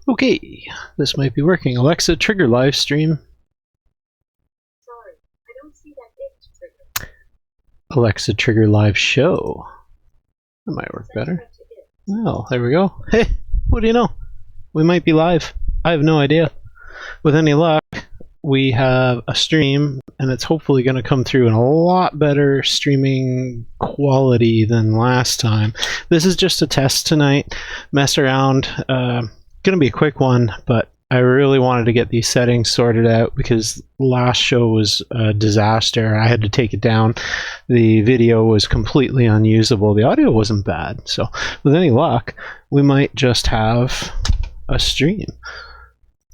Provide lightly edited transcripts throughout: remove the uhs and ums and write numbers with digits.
Okay, this might be working. Alexa, trigger live stream. Sorry, I don't see that it trigger. Alexa, trigger live show. That might work better. Oh, there we go. Hey, what do you know? We might be live. I have no idea. With any luck, we have a stream, and it's hopefully going to come through in a lot better streaming quality than last time. This is just a test tonight. Mess around. Going to be a quick one, but I really wanted to get these settings sorted out because last show was a disaster. I had to take it down. The video was completely unusable. The audio wasn't bad. So with any luck, we might just have a stream.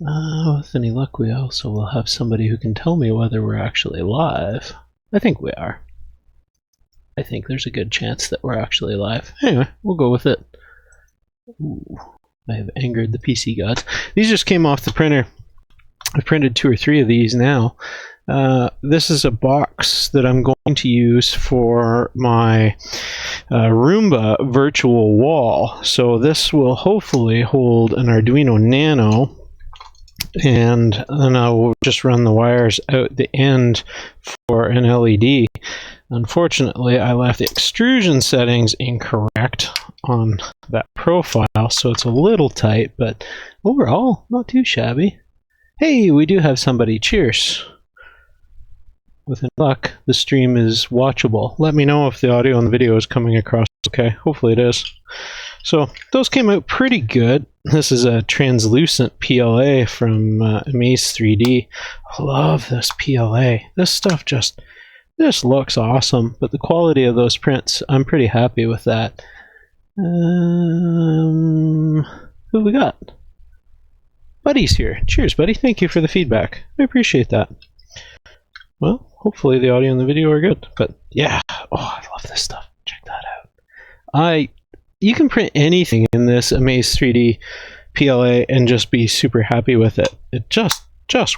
With any luck, we also will have somebody who can tell me whether we're actually live. I think we are. I think there's a good chance that we're actually live. Anyway, we'll go with it. Ooh, I have angered the PC gods. These just came off the printer. I've printed 2 or 3 of these now. This is a box that I'm going to use for my Roomba virtual wall. So this will hopefully hold an Arduino Nano, and then I will just run the wires out the end for an LED. Unfortunately, I left the extrusion settings incorrect on that profile, so it's a little tight, but overall, not too shabby. Hey, we do have somebody. Cheers. With any luck, the stream is watchable. Let me know if the audio and the video is coming across okay. Hopefully it is. So those came out pretty good. This is a translucent PLA from Amaze 3D. I love this PLA. This stuff just looks awesome, but the quality of those prints, I'm pretty happy with that. Who we got? Buddy's here. Cheers, buddy. Thank you for the feedback. I appreciate that. Well, hopefully the audio and the video are good. But yeah, oh, I love this stuff. Check that out. You can print anything in this Amaze 3D PLA and just be super happy with it. It just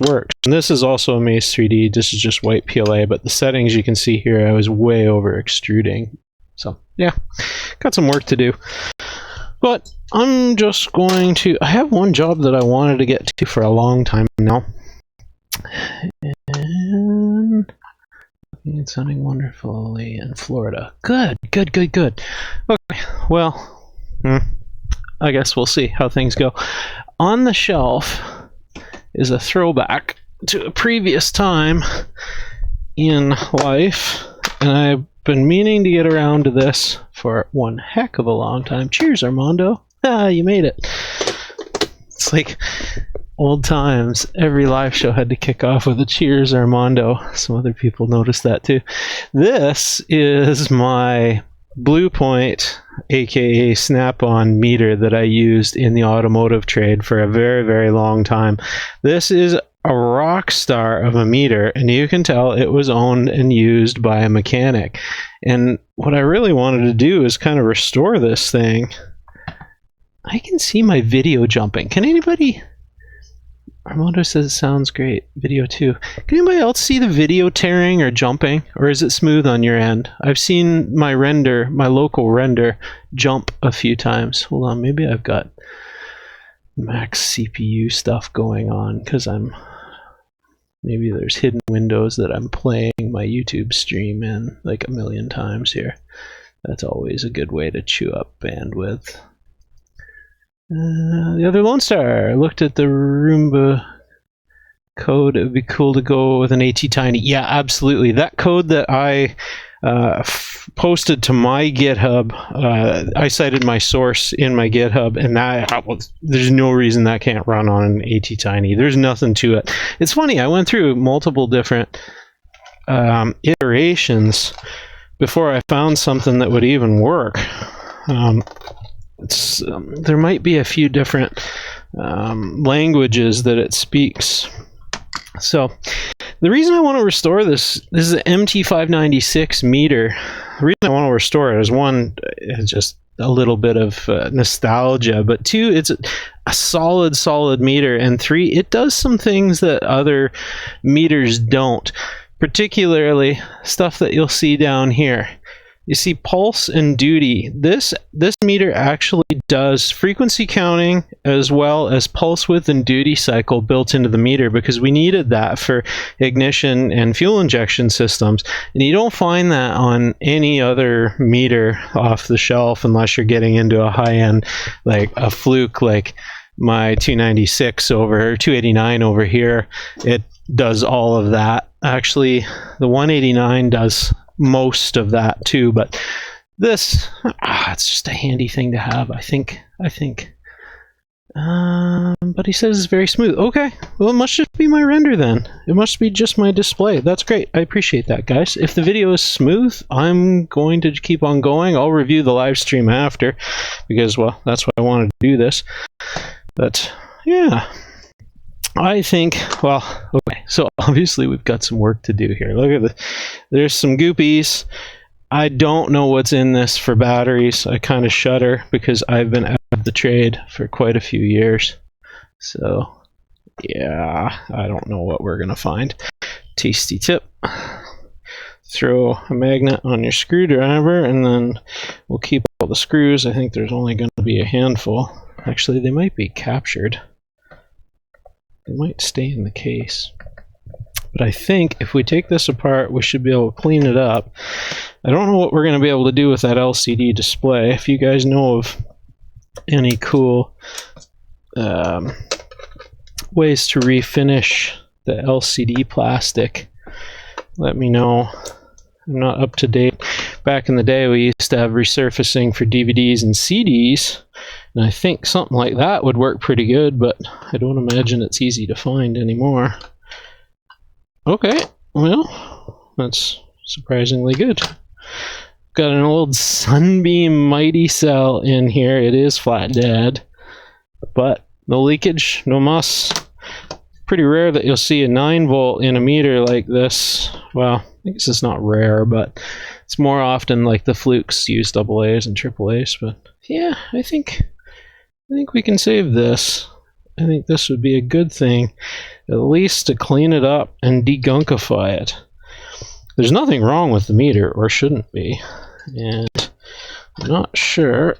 works. And this is also Amaze 3D. This is just white PLA, but the settings you can see here, I was way over extruding. So yeah, got some work to do. But I'm just going to, I have one job that I wanted to get to for a long time now. And it's sounding wonderfully in Florida. Good. Okay, well, I guess we'll see how things go. On the shelf is a throwback to a previous time in life, and I've been meaning to get around to this for one heck of a long time. Cheers, Armando. Ah, you made it. It's like old times. Every live show had to kick off with a cheers, Armando. Some other people noticed that too. This is my Blue Point, aka Snap-on meter that I used in the automotive trade for a very, very long time. This is a rock star of a meter, and you can tell it was owned and used by a mechanic. And what I really wanted to do is kind of restore this thing. I can see my video jumping. Can anybody? Armando says it sounds great. Video too. Can anybody else see the video tearing or jumping? Or is it smooth on your end? I've seen my render, my local render, jump a few times. Hold on, maybe I've got max CPU stuff going on because maybe there's hidden windows that I'm playing my YouTube stream in like a million times here. That's always a good way to chew up bandwidth. The other Lone Star looked at the Roomba code. It would be cool to go with an AT-Tiny. Yeah, absolutely. That code that I posted to my GitHub, I cited my source in my GitHub, and there's no reason that can't run on an AT-Tiny. There's nothing to it. It's funny, I went through multiple different iterations before I found something that would even work. There might be a few different languages that it speaks. So the reason I want to restore this is an MT596 meter. The reason I want to restore it is one, it's just a little bit of nostalgia, but two, it's a solid meter, and three, it does some things that other meters don't, particularly stuff that you'll see down here. You see pulse and duty. This meter actually does frequency counting as well as pulse width and duty cycle built into the meter, because we needed that for ignition and fuel injection systems. And you don't find that on any other meter off the shelf unless you're getting into a high-end, like a Fluke, like my 296 over 289 over here. It does all of that. Actually, the 189 does most of that too, but this, it's just a handy thing to have. I think. But he says it's very smooth. Okay, well, it must just be my render then. It must be just my display. That's great. I appreciate that, guys. If the video is smooth, I'm going to keep on going. I'll review the live stream after, because, well, that's why I wanted to do this. But yeah, I think, well, okay, so obviously we've got some work to do here. Look at this. There's some goopies. I don't know what's in this for batteries. I kind of shudder because I've been out of the trade for quite a few years. So, yeah, I don't know what we're going to find. Tasty tip. Throw a magnet on your screwdriver, and then we'll keep all the screws. I think there's only going to be a handful. Actually, they might be captured. They might stay in the case. But I think if we take this apart, we should be able to clean it up. I don't know what we're going to be able to do with that LCD display. If you guys know of any cool ways to refinish the LCD plastic, let me know. I'm not up to date. Back in the day, we used to have resurfacing for DVDs and CDs, and I think something like that would work pretty good, but I don't imagine it's easy to find anymore. Okay, well, that's surprisingly good. Got an old Sunbeam Mighty Cell in here. It is flat dead, but no leakage, no muss. Pretty rare that you'll see a 9-volt in a meter like this. Well, I guess it's not rare, but it's more often like the Flukes use AA's and AAA's. But yeah, I think we can save this. I think this would be a good thing, at least to clean it up and degunkify it. There's nothing wrong with the meter, or shouldn't be, and I'm not sure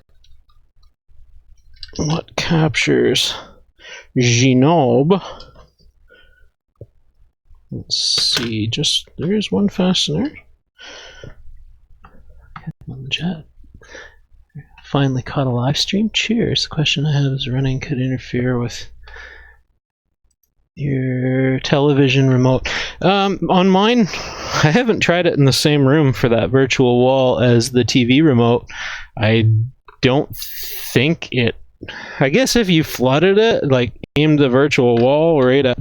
what captures Genobe. Let's see, just there's one fastener on the jet. Finally caught a live stream. Cheers. The question I have is running could interfere with your television remote. On mine, I haven't tried it in the same room for that virtual wall as the TV remote. I don't think it, I guess if you flooded it, like aimed the virtual wall right at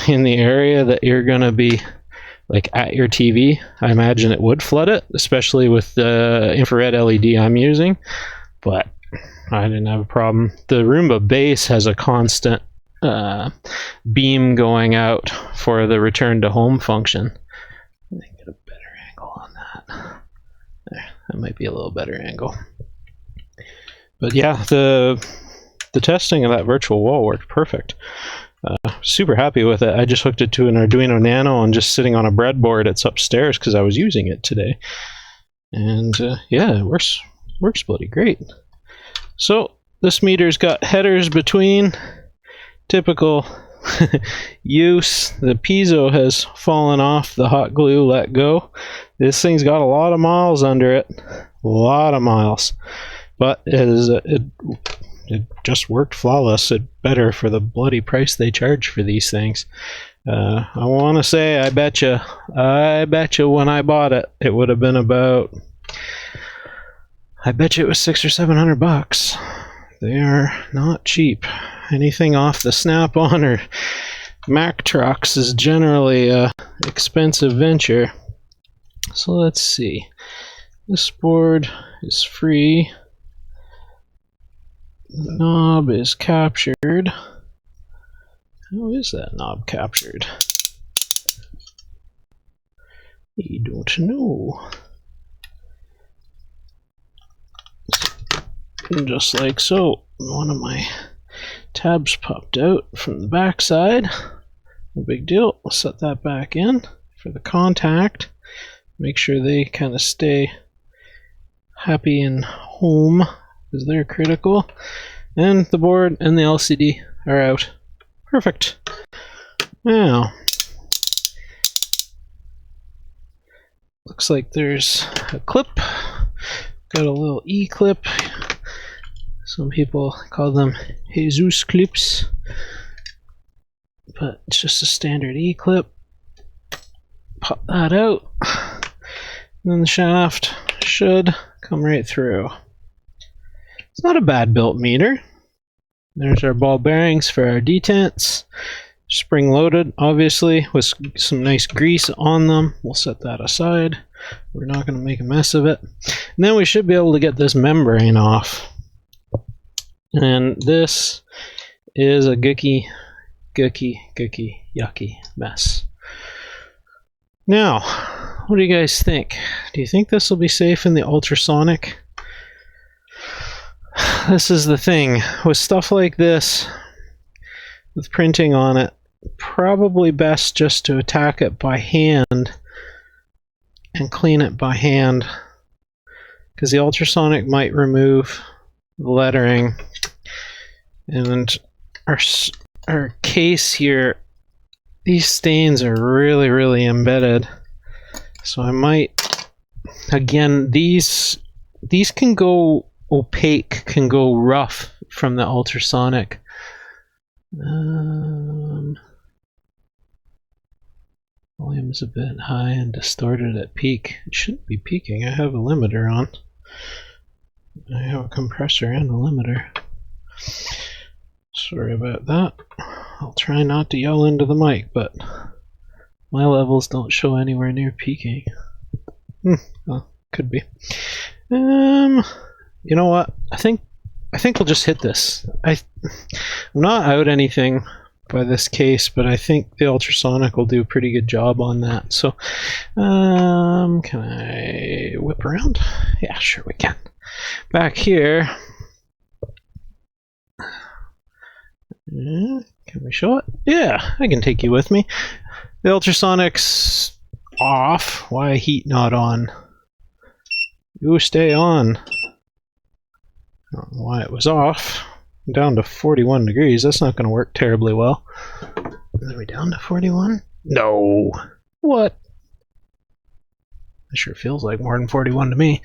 in the area that you're gonna be like at your TV, I imagine it would flood it, especially with the infrared LED I'm using, but I didn't have a problem. The Roomba base has a constant beam going out for the return to home function. Let me get a better angle on that. There, that might be a little better angle. But yeah, the testing of that virtual wall worked perfect. Super happy with it. I just hooked it to an Arduino Nano and just sitting on a breadboard. It's upstairs because I was using it today. And yeah, it works bloody great. So this meter's got headers between. Typical use. The piezo has fallen off. The hot glue let go. This thing's got a lot of miles under it. A lot of miles. But it just worked flawless. It better for the bloody price they charge for these things. I want to say, I bet you when I bought it, it would have been about, I bet you it was $600 or $700. They are not cheap. Anything off the Snap-on or Mack trucks is generally a expensive venture. So let's see. This board is free. The knob is captured. How is that knob captured? I don't know. And just like so, one of my tabs popped out from the back side. No big deal. We'll set that back in for the contact. make sure they kind of stay happy and home, because they're critical. And the board and the LCD are out. Perfect. Now, looks like there's a clip. Got a little E-clip. Some people call them Jesus clips, but it's just a standard E-clip. Pop that out, and then the shaft should come right through. It's not a bad built meter. There's our ball bearings for our detents. Spring loaded, obviously, with some nice grease on them. We'll set that aside. We're not going to make a mess of it. And then we should be able to get this membrane off. And this is a gooky, yucky mess. Now, what do you guys think? Do you think this will be safe in the ultrasonic? This is the thing. With stuff like this, with printing on it, probably best just to attack it by hand and clean it by hand, because the ultrasonic might remove the lettering, and our case here, these stains are really embedded. So I might, again, these can go opaque, can go rough from the ultrasonic. Volume's a bit high and distorted at peak. It shouldn't be peaking. I have a limiter on. I have a compressor and a limiter. Sorry about that. I'll try not to yell into the mic, but my levels don't show anywhere near peaking. Well, could be. You know what? I think we'll just hit this. I'm not out anything by this case, but I think the ultrasonic will do a pretty good job on that. So, can I whip around? Yeah, sure we can. Back here. Can we show it? Yeah, I can take you with me. The ultrasonic's off. Why heat not on? You stay on. I don't know why it was off. I'm down to 41 degrees. That's not going to work terribly well. Are we down to 41? No. What? It sure feels like more than 41 to me.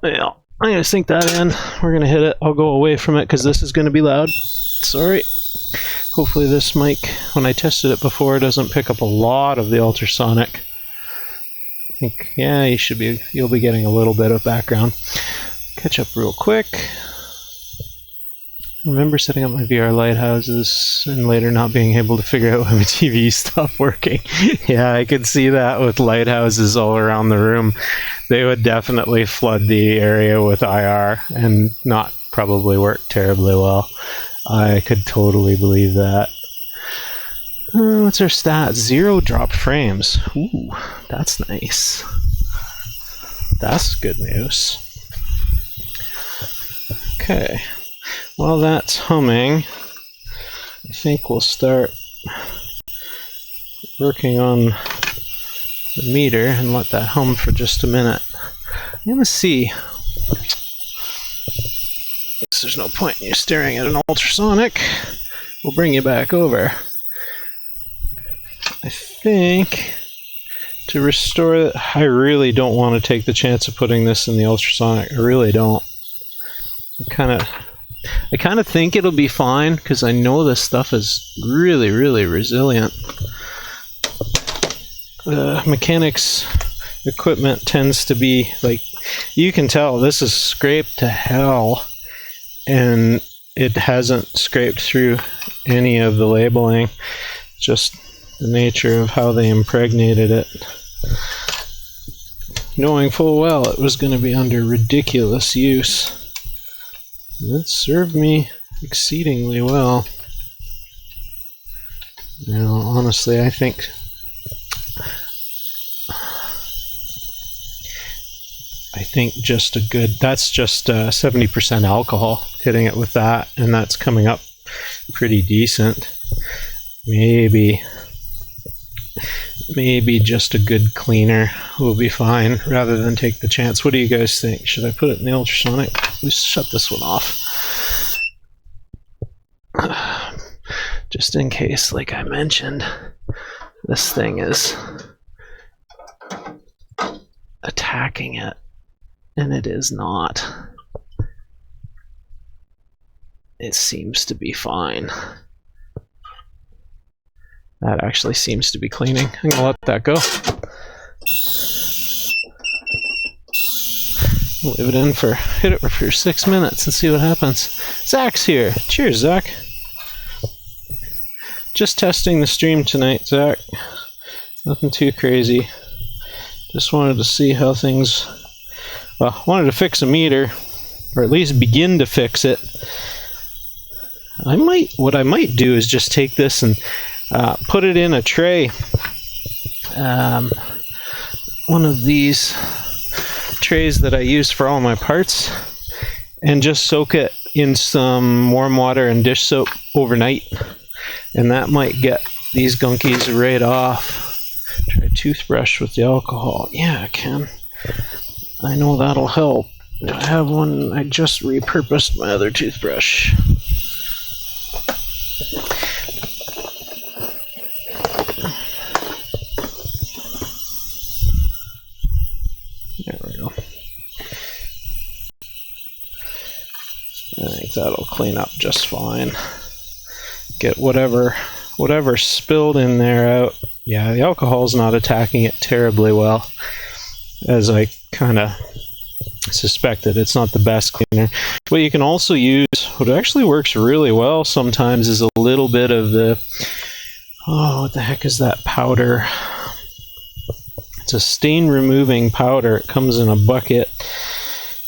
Well, I'm going to sink that in. We're going to hit it. I'll go away from it because this is going to be loud. Sorry. Hopefully this mic, when I tested it before, doesn't pick up a lot of the ultrasonic. I think, yeah, you'll be getting a little bit of background. Catch up real quick. I remember setting up my VR lighthouses and later not being able to figure out when my TV stopped working. Yeah, I could see that with lighthouses all around the room. They would definitely flood the area with IR and not probably work terribly well. I could totally believe that. What's our stats? 0 dropped frames. Ooh, that's nice. That's good news. Okay. While that's humming, I think we'll start working on the meter and let that hum for just a minute. I'm going to see. There's no point in you staring at an ultrasonic. We'll bring you back over. I think to restore it, I really don't want to take the chance of putting this in the ultrasonic. I really don't. I kind of think it'll be fine because I know this stuff is really resilient. Mechanics equipment tends to be like, you can tell this is scraped to hell and it hasn't scraped through any of the labeling. Just the nature of how they impregnated it. Knowing full well it was going to be under ridiculous use. It served me exceedingly well. Now, honestly, I think just that's just 70% alcohol, hitting it with that, and that's coming up pretty decent. Maybe maybe just a good cleaner will be fine rather than take the chance. What do you guys think? Should I put it in the ultrasonic? Let's shut this one off. Just in case, like I mentioned, this thing is attacking it, and it is not. It seems to be fine. That actually seems to be cleaning. I'm gonna let that go. Leave it in for, hit it for 6 minutes and see what happens. Zach's here. Cheers, Zach. Just testing the stream tonight, Zach. Nothing too crazy. Just wanted to see how things, well, wanted to fix a meter, or at least begin to fix it. What I might do is just take this and put it in a tray. One of these trays that I use for all my parts, and just soak it in some warm water and dish soap overnight. And that might get these gunkies right off. Try a toothbrush with the alcohol. Yeah, I can. I know that'll help. I have one. I just repurposed my other toothbrush. There we go. I think that'll clean up just fine. Get whatever spilled in there out. Yeah, the alcohol's not attacking it terribly well, as I kind of suspected. It's not the best cleaner. What you can also use, what actually works really well sometimes, is a little bit of the, oh, what the heck is that powder? It's a stain removing powder. It comes in a bucket.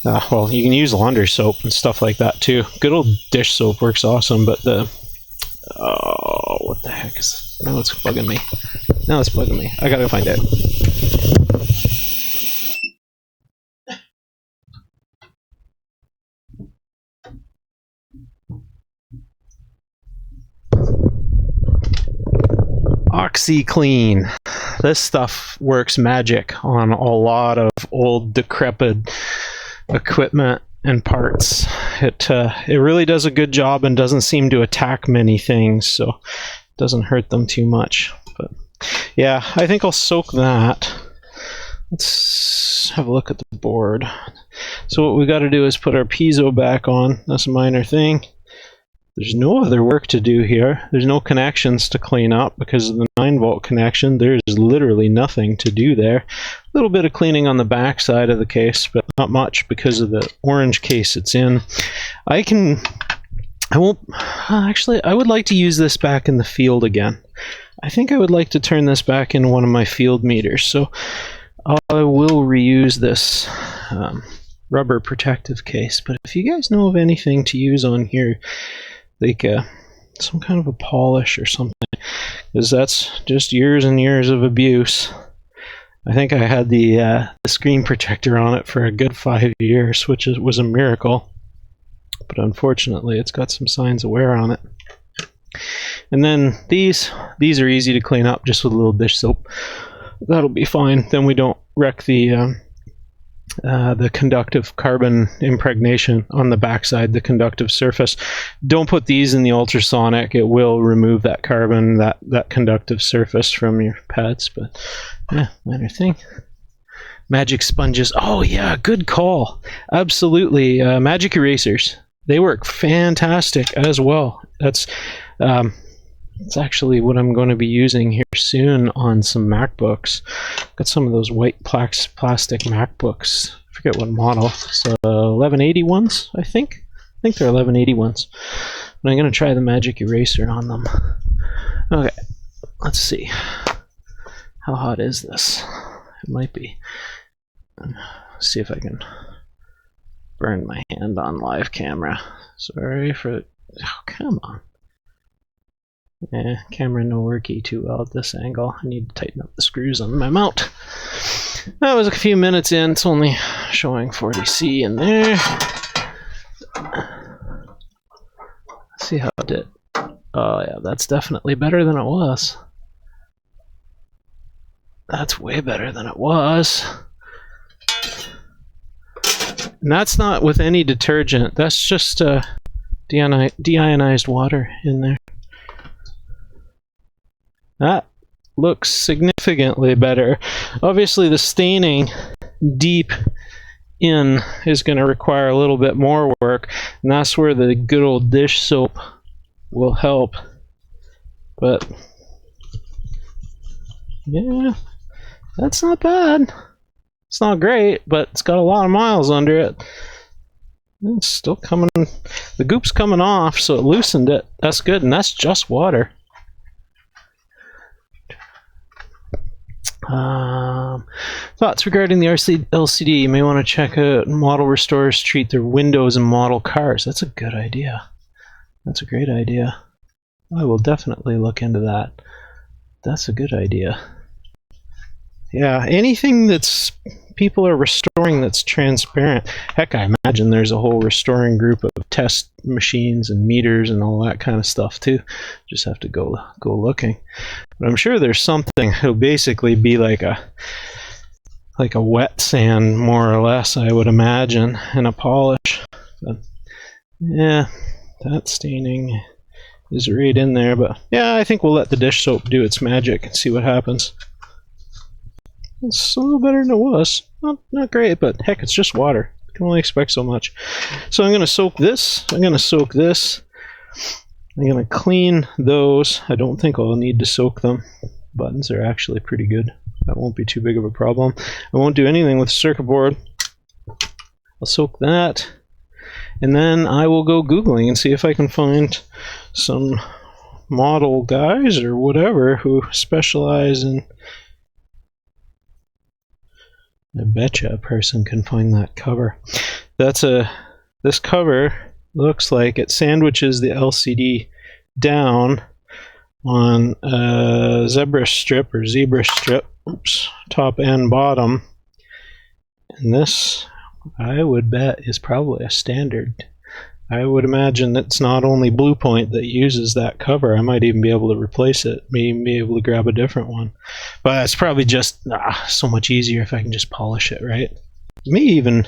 Well, you can use laundry soap and stuff like that too. Good old dish soap works awesome, but the, oh, what the heck is, now it's bugging me. Now it's bugging me. I gotta find out. OxyClean. This stuff works magic on a lot of old decrepit equipment and parts. It really does a good job and doesn't seem to attack many things, so it doesn't hurt them too much. But yeah, I think I'll soak that. Let's have a look at the board. So what we got to do is put our piezo back on. That's a minor thing. There's no other work to do here. There's no connections to clean up because of the 9-volt connection. There's literally nothing to do there. A little bit of cleaning on the back side of the case, but not much because of the orange case it's in. I would like to use this back in the field again. I think I would like to turn this back into one of my field meters. So I will reuse this rubber protective case. But if you guys know of anything to use on here, like some kind of a polish or something, because that's just years and years of abuse. I think I had the screen protector on it for a good 5 years, which was a miracle. But unfortunately, it's got some signs of wear on it. And then these are easy to clean up just with a little dish soap. That'll be fine. Then we don't wreck the conductive carbon impregnation on the backside, the conductive surface. Don't put these in the ultrasonic. It will remove that carbon, that conductive surface from your pads. But yeah, minor thing. Magic sponges. Oh yeah, good call. Absolutely. Magic erasers. They work fantastic as well. That's actually what I'm going to be using here soon on some MacBooks. Got some of those white plastic MacBooks. I forget what model. So 1180 ones, I think. I think they're 1180 ones. But I'm going to try the magic eraser on them. Okay, let's see. How hot is this? It might be. Let's see if I can burn my hand on live camera. Sorry for... Oh, come on. Camera no worky too well at this angle. I need to tighten up the screws on my mount. That was a few minutes in. It's only showing 40C in there. Let's see how it did. Oh yeah, that's definitely better than it was. That's way better than it was. And that's not with any detergent. That's just deionized water in there. That looks significantly better. Obviously, the staining deep in is going to require a little bit more work, and that's where the good old dish soap will help. But yeah, that's not bad. It's not great, but it's got a lot of miles under it. It's still coming. The goop's coming off, so it loosened it. That's good, and that's just water. Thoughts regarding the LCD? You may want to check out model restorers treat their windows in model cars. That's a good idea. That's a great idea. I will definitely look into that. That's a good idea. Yeah, anything that's people are restoring that's transparent. Heck, I imagine there's a whole restoring group of test machines and meters and all that kind of stuff too. Just have to go looking. But I'm sure there's something that'll basically be like a wet sand, more or less, I would imagine, and a polish. But yeah, that staining is right in there. But yeah, I think we'll let the dish soap do its magic and see what happens. It's a little better than it was. Not great, but heck, it's just water. You can only expect so much. So I'm going to soak this. I'm going to soak this. I'm going to clean those. I don't think I'll need to soak them. Buttons are actually pretty good. That won't be too big of a problem. I won't do anything with the circuit board. I'll soak that. And then I will go Googling and see if I can find some model guys or whatever who specialize in... I betcha a person can find that cover. This cover looks like it sandwiches the LCD down on a zebra strip, oops, top and bottom. And this, I would bet, is probably a standard. I would imagine it's not only Blue Point that uses that cover. I might even be able to replace it. Maybe be able to grab a different one. But it's probably just so much easier if I can just polish it, right? Maybe even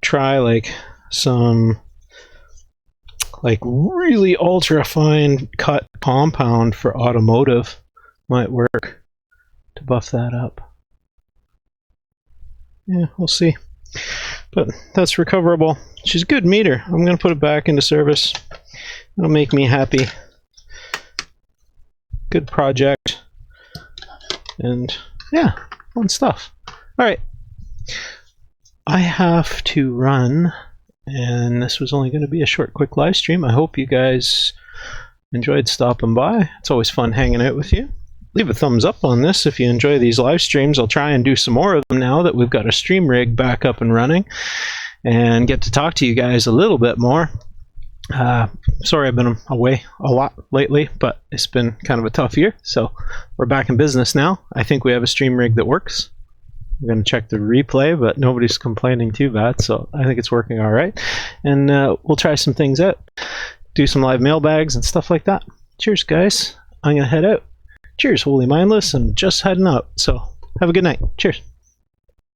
try like some really ultra fine cut compound for automotive. Might work to buff that up. Yeah, we'll see. But that's recoverable. She's a good meter. I'm going to put it back into service. It'll make me happy. Good project. And yeah, fun stuff. Alright. I have to run, and this was only going to be a short, quick live stream. I hope you guys enjoyed stopping by. It's always fun hanging out with you. Leave a thumbs up on this if you enjoy these live streams. I'll try and do some more of them now that we've got a stream rig back up and running, and get to talk to you guys a little bit more. Sorry I've been away a lot lately, but it's been kind of a tough year, so we're back in business now. I think we have a stream rig that works. I'm going to check the replay, but nobody's complaining too bad, so I think it's working all right. And we'll try some things out. Do some live mailbags and stuff like that. Cheers, guys. I'm going to head out. Cheers, Holy Mindless. I'm just heading out, so have a good night. Cheers.